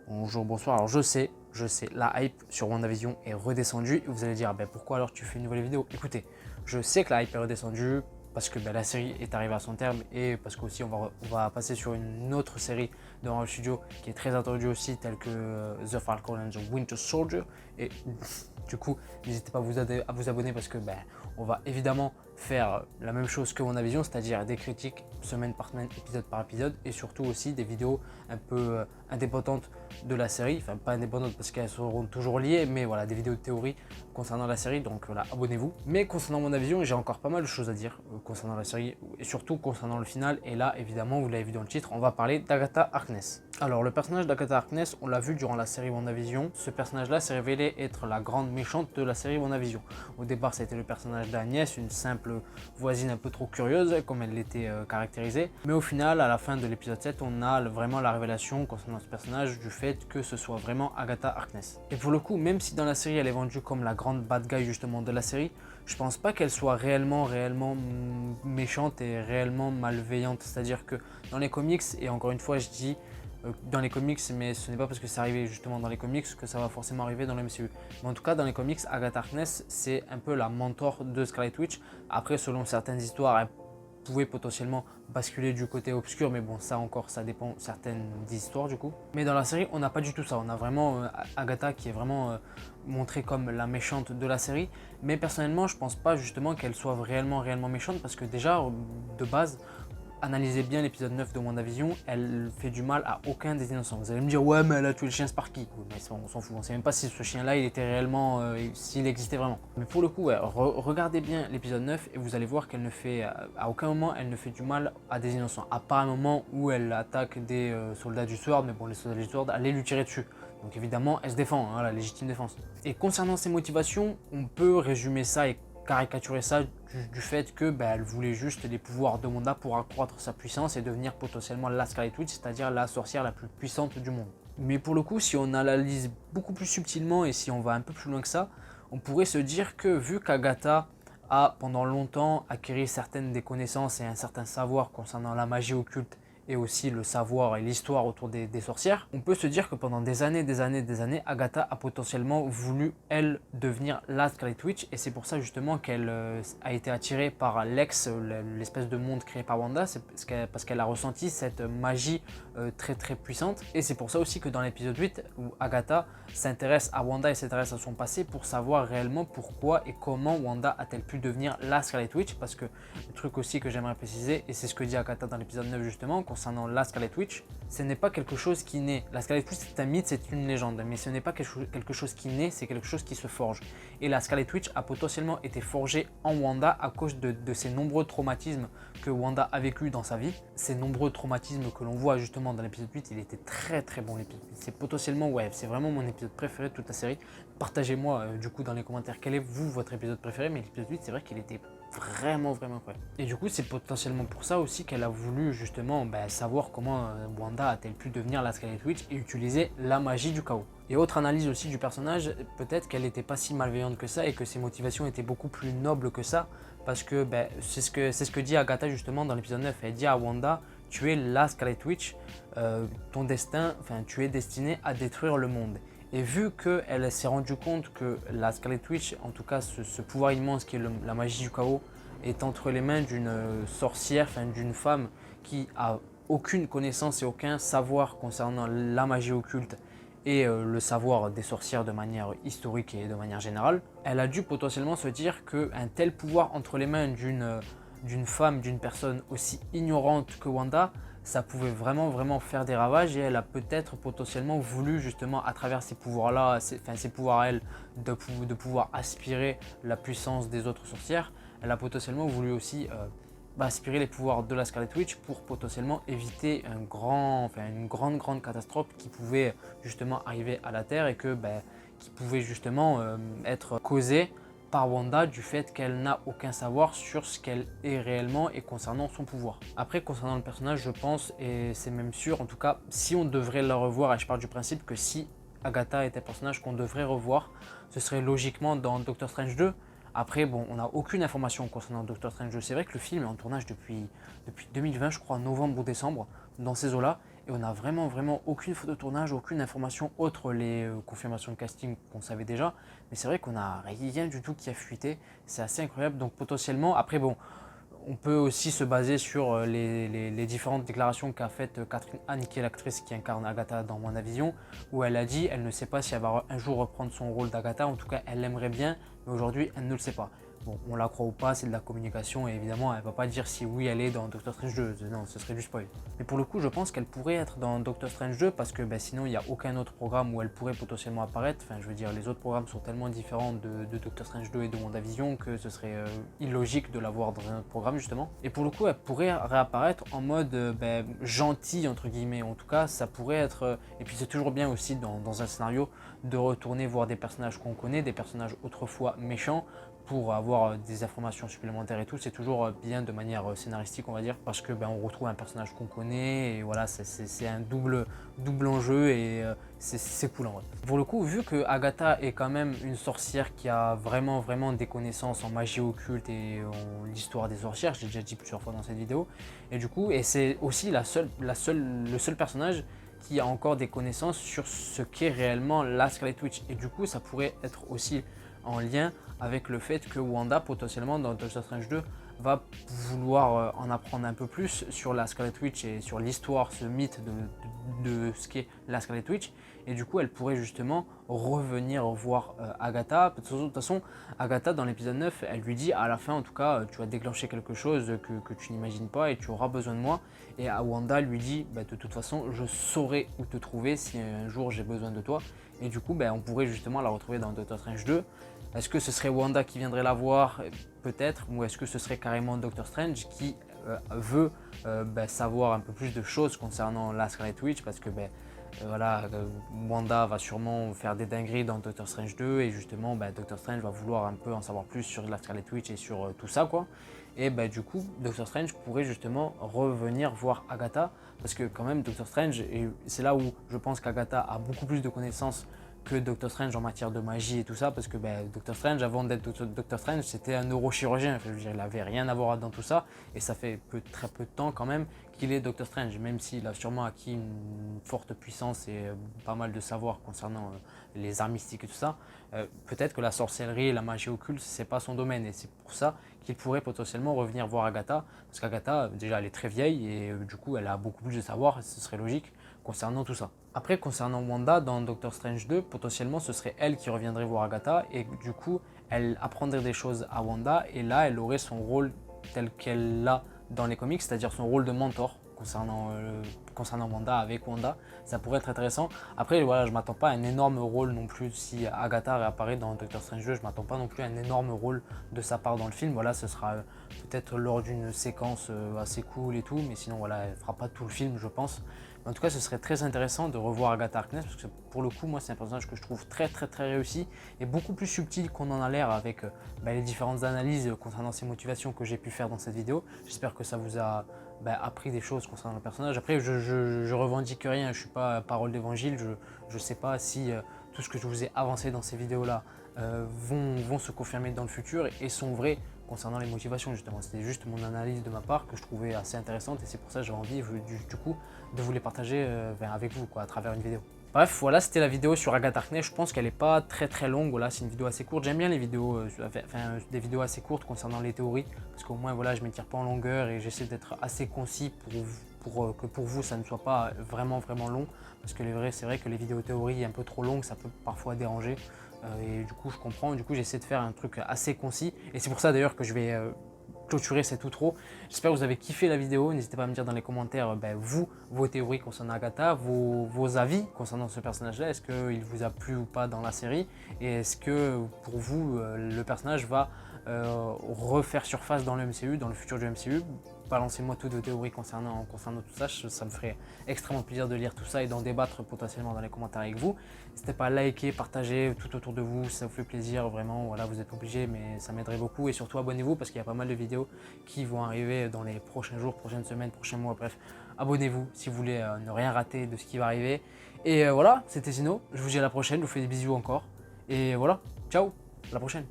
Bonjour, bonsoir. Alors je sais, la hype sur WandaVision est redescendue et vous allez dire pourquoi alors tu fais une nouvelle vidéo? Écoutez, je sais que la hype est redescendue parce que la série est arrivée à son terme et parce qu'aussi on va passer sur une autre série de Marvel Studios qui est très attendue aussi, telle que The Falcon and the Winter Soldier. Et du coup, n'hésitez pas à vous abonner parce que on va évidemment faire la même chose que WandaVision, c'est-à-dire des critiques semaine par semaine, épisode par épisode, et surtout aussi des vidéos un peu indépendantes de la série, enfin pas indépendantes parce qu'elles seront toujours liées, mais voilà, des vidéos de théorie concernant la série, donc voilà, abonnez-vous. Mais concernant WandaVision, j'ai encore pas mal de choses à dire concernant la série, et surtout concernant le final, et là évidemment, vous l'avez vu dans le titre, on va parler d'Agatha Harkness. Alors le personnage d'Agatha Harkness, on l'a vu durant la série WandaVision, ce personnage-là s'est révélé être la grande méchante de la série WandaVision. Au départ, c'était le personnage d'Agnès, une simple voisine un peu trop curieuse, comme elle l'était caractérisée. Mais au final, à la fin de l'épisode 7, on a vraiment la révélation concernant ce personnage du fait que ce soit vraiment Agatha Harkness. Et pour le coup, même si dans la série, elle est vendue comme la grande bad guy justement de la série, je pense pas qu'elle soit réellement méchante et réellement malveillante. C'est-à-dire que dans les comics, et encore une fois, je dis dans les comics, mais ce n'est pas parce que c'est arrivé justement dans les comics que ça va forcément arriver dans le MCU. Mais en tout cas, dans les comics, Agatha Harkness, c'est un peu la mentor de Scarlet Witch. Après, selon certaines histoires, elle pouvait potentiellement basculer du côté obscur, mais bon, ça encore, ça dépend certaines histoires du coup. Mais dans la série, on n'a pas du tout ça. On a vraiment Agatha qui est vraiment montrée comme la méchante de la série. Mais personnellement, je pense pas justement qu'elle soit réellement méchante parce que déjà, de base, analysez bien l'épisode 9 de WandaVision, elle fait du mal à aucun des innocents. Vous allez me dire, ouais, mais elle a tué le chien Sparky. Oui, mais on s'en fout, on sait même pas si ce chien-là, il était réellement, s'il existait vraiment. Mais pour le coup, ouais, regardez bien l'épisode 9 et vous allez voir qu'elle ne fait, à aucun moment, elle ne fait du mal à des innocents. À part un moment où elle attaque des soldats du SWORD, mais bon, les soldats du SWORD allaient lui tirer dessus. Donc évidemment, elle se défend, hein, la légitime défense. Et concernant ses motivations, on peut résumer ça et caricaturer ça du fait que elle voulait juste les pouvoirs de Wanda pour accroître sa puissance et devenir potentiellement la Scarlet Witch, c'est-à-dire la sorcière la plus puissante du monde. Mais pour le coup, si on analyse beaucoup plus subtilement et si on va un peu plus loin que ça, on pourrait se dire que vu qu'Agatha a pendant longtemps acquis certaines des connaissances et un certain savoir concernant la magie occulte et aussi le savoir et l'histoire autour des sorcières, on peut se dire que pendant des années, Agatha a potentiellement voulu, elle, devenir la Scarlet Witch, et c'est pour ça justement qu'elle a été attirée par Lex, l'espèce de monde créé par Wanda, parce qu'elle a ressenti cette magie très puissante, et c'est pour ça aussi que dans l'épisode 8, où Agatha s'intéresse à Wanda et s'intéresse à son passé pour savoir réellement pourquoi et comment Wanda a-t-elle pu devenir la Scarlet Witch, parce que le truc aussi que j'aimerais préciser, et c'est ce que dit Agatha dans l'épisode 9 justement, concernant la Scarlet Witch, ce n'est pas quelque chose qui naît. La Scarlet Witch, c'est un mythe, c'est une légende, mais ce n'est pas quelque chose qui naît, c'est quelque chose qui se forge. Et la Scarlet Witch a potentiellement été forgée en Wanda à cause de ces nombreux traumatismes que Wanda a vécu dans sa vie. Ces nombreux traumatismes que l'on voit justement dans l'épisode 8, il était très bon l'épisode 8. C'est potentiellement, ouais, c'est vraiment mon épisode préféré de toute la série. Partagez-moi du coup dans les commentaires quel est vous votre épisode préféré, mais l'épisode 8, c'est vrai qu'il était vraiment incroyable. Et du coup, c'est potentiellement pour ça aussi qu'elle a voulu justement savoir comment Wanda a-t-elle pu devenir la Scarlet Witch et utiliser la magie du chaos. Et autre analyse aussi du personnage, peut-être qu'elle n'était pas si malveillante que ça et que ses motivations étaient beaucoup plus nobles que ça, parce que c'est ce que dit Agatha justement dans l'épisode 9. Elle dit à Wanda, tu es la Scarlet Witch, ton destin, enfin tu es destiné à détruire le monde. Et vu qu'elle s'est rendue compte que la Scarlet Witch, en tout cas ce pouvoir immense qui est la magie du chaos, est entre les mains d'une sorcière, enfin d'une femme qui a aucune connaissance et aucun savoir concernant la magie occulte et le savoir des sorcières de manière historique et de manière générale, elle a dû potentiellement se dire qu'un tel pouvoir entre les mains d'une femme, d'une personne aussi ignorante que Wanda, ça pouvait vraiment faire des ravages, et elle a peut-être potentiellement voulu justement à travers ces pouvoirs-là, ces pouvoirs à elle, de pouvoir aspirer la puissance des autres sorcières. Elle a potentiellement voulu aussi aspirer les pouvoirs de la Scarlet Witch pour potentiellement éviter une grande catastrophe qui pouvait justement arriver à la Terre et qui pouvait justement être causée par Wanda du fait qu'elle n'a aucun savoir sur ce qu'elle est réellement et concernant son pouvoir. Après, concernant le personnage, je pense, et c'est même sûr, en tout cas, si on devrait la revoir, et je pars du principe que si Agatha est un personnage qu'on devrait revoir, ce serait logiquement dans Doctor Strange 2. Après, bon, on n'a aucune information concernant Doctor Strange 2. C'est vrai que le film est en tournage depuis 2020, je crois, novembre ou décembre, dans ces eaux-là. et on n'a vraiment aucune photo de tournage, aucune information autre les confirmations de casting qu'on savait déjà. Mais c'est vrai qu'on n'a rien du tout qui a fuité, c'est assez incroyable. Donc potentiellement, après bon, on peut aussi se baser sur les différentes déclarations qu'a faites Catherine Hahn, qui est l'actrice qui incarne Agatha dans WandaVision, où elle a dit elle ne sait pas si elle va un jour reprendre son rôle d'Agatha, en tout cas elle l'aimerait bien, mais aujourd'hui elle ne le sait pas. Bon, on la croit ou pas, c'est de la communication et évidemment elle ne va pas dire si oui elle est dans Doctor Strange 2, non ce serait du spoil. Mais pour le coup je pense qu'elle pourrait être dans Doctor Strange 2 parce que sinon il n'y a aucun autre programme où elle pourrait potentiellement apparaître. Enfin je veux dire les autres programmes sont tellement différents de Doctor Strange 2 et de WandaVision que ce serait illogique de la voir dans un autre programme justement. Et pour le coup elle pourrait réapparaître en mode gentil entre guillemets, en tout cas ça pourrait être, et puis c'est toujours bien aussi dans un scénario de retourner voir des personnages qu'on connaît, des personnages autrefois méchants, pour avoir des informations supplémentaires et tout, c'est toujours bien de manière scénaristique on va dire, parce que on retrouve un personnage qu'on connaît et voilà, c'est un double enjeu et c'est cool en vrai. Pour le coup, vu que Agatha est quand même une sorcière qui a vraiment des connaissances en magie occulte et en l'histoire des sorcières, j'ai déjà dit plusieurs fois dans cette vidéo, et du coup, et c'est aussi le seul personnage qui a encore des connaissances sur ce qu'est réellement la Scarlet Witch, et du coup ça pourrait être aussi en lien avec le fait que Wanda potentiellement dans Doctor Strange 2 va vouloir en apprendre un peu plus sur la Scarlet Witch et sur l'histoire, ce mythe de ce qu'est la Scarlet Witch, et du coup elle pourrait justement revenir voir Agatha. De toute façon Agatha dans l'épisode 9 elle lui dit à la fin en tout cas tu vas déclencher quelque chose que tu n'imagines pas et tu auras besoin de moi, et Wanda lui dit de toute façon je saurai où te trouver si un jour j'ai besoin de toi, et du coup on pourrait justement la retrouver dans Doctor Strange 2. Est-ce que ce serait Wanda qui viendrait la voir? Peut-être. Ou est-ce que ce serait carrément Doctor Strange qui veut savoir un peu plus de choses concernant la Scarlet Witch? Parce que voilà, Wanda va sûrement faire des dingueries dans Doctor Strange 2 et justement Doctor Strange va vouloir un peu en savoir plus sur la Scarlet Witch et sur tout ça quoi. Et du coup Doctor Strange pourrait justement revenir voir Agatha, parce que quand même Doctor Strange, et c'est là où je pense qu'Agatha a beaucoup plus de connaissances que Doctor Strange en matière de magie et tout ça, parce que Doctor Strange, avant d'être Doctor Strange, c'était un neurochirurgien. Enfin, je veux dire, il n'avait rien à voir dans tout ça, et ça fait très peu de temps quand même qu'il est Doctor Strange, même s'il a sûrement acquis une forte puissance et pas mal de savoir concernant les arts mystiques et tout ça. Peut-être que la sorcellerie et la magie occulte, c'est pas son domaine, et c'est pour ça qu'il pourrait potentiellement revenir voir Agatha, parce qu'Agatha, déjà, elle est très vieille, et du coup, elle a beaucoup plus de savoir, et ce serait logique concernant tout ça. Après, concernant Wanda, dans Doctor Strange 2, potentiellement, ce serait elle qui reviendrait voir Agatha, et du coup, elle apprendrait des choses à Wanda, et là, elle aurait son rôle tel qu'elle l'a dans les comics, c'est-à-dire son rôle de mentor concernant Wanda, avec Wanda. Ça pourrait être intéressant. Après, voilà, je ne m'attends pas à un énorme rôle non plus. Si Agatha réapparaît dans Doctor Strange 2, je ne m'attends pas non plus à un énorme rôle de sa part dans le film. Voilà, ce sera peut-être lors d'une séquence assez cool et tout, mais sinon, voilà, elle ne fera pas tout le film, je pense. Mais en tout cas, ce serait très intéressant de revoir Agatha Harkness, parce que pour le coup, moi, c'est un personnage que je trouve très réussi et beaucoup plus subtil qu'on en a l'air avec les différentes analyses concernant ses motivations que j'ai pu faire dans cette vidéo. J'espère que ça vous a appris des choses concernant le personnage. Après, je revendique rien, je ne suis pas parole d'évangile, je ne sais pas si tout ce que je vous ai avancé dans ces vidéos-là vont se confirmer dans le futur et sont vrais concernant les motivations justement. C'était juste mon analyse de ma part que je trouvais assez intéressante, et c'est pour ça que j'avais envie du coup de vous les partager avec vous à travers une vidéo. Bref, voilà, c'était la vidéo sur Agatha Harkness. Je pense qu'elle n'est pas très longue. Voilà, c'est une vidéo assez courte. J'aime bien les vidéos, des vidéos assez courtes concernant les théories, parce qu'au moins voilà, je ne m'étire pas en longueur et j'essaie d'être assez concis pour que pour vous ça ne soit pas vraiment long, parce que c'est vrai que les vidéos théories un peu trop longues, ça peut parfois déranger. Et du coup, je comprends. Du coup, j'essaie de faire un truc assez concis, et c'est pour ça d'ailleurs que je vais clôturer cet outro. J'espère que vous avez kiffé la vidéo. N'hésitez pas à me dire dans les commentaires vos théories concernant Agatha, vos avis concernant ce personnage-là. Est-ce qu'il vous a plu ou pas dans la série, et est-ce que pour vous le personnage va refaire surface dans le MCU, dans le futur du MCU? Balancez-moi toutes vos théories concernant tout ça. Ça me ferait extrêmement plaisir de lire tout ça et d'en débattre potentiellement dans les commentaires avec vous. N'hésitez pas à liker, partager tout autour de vous, ça vous fait plaisir vraiment. Voilà, vous êtes obligés, mais ça m'aiderait beaucoup. Et surtout abonnez-vous, parce qu'il y a pas mal de vidéos qui vont arriver dans les prochains jours, prochaines semaines, prochains mois. Bref, abonnez-vous si vous voulez ne rien rater de ce qui va arriver. Et voilà, c'était Zino. Je vous dis à la prochaine, je vous fais des bisous encore. Et voilà, ciao, à la prochaine.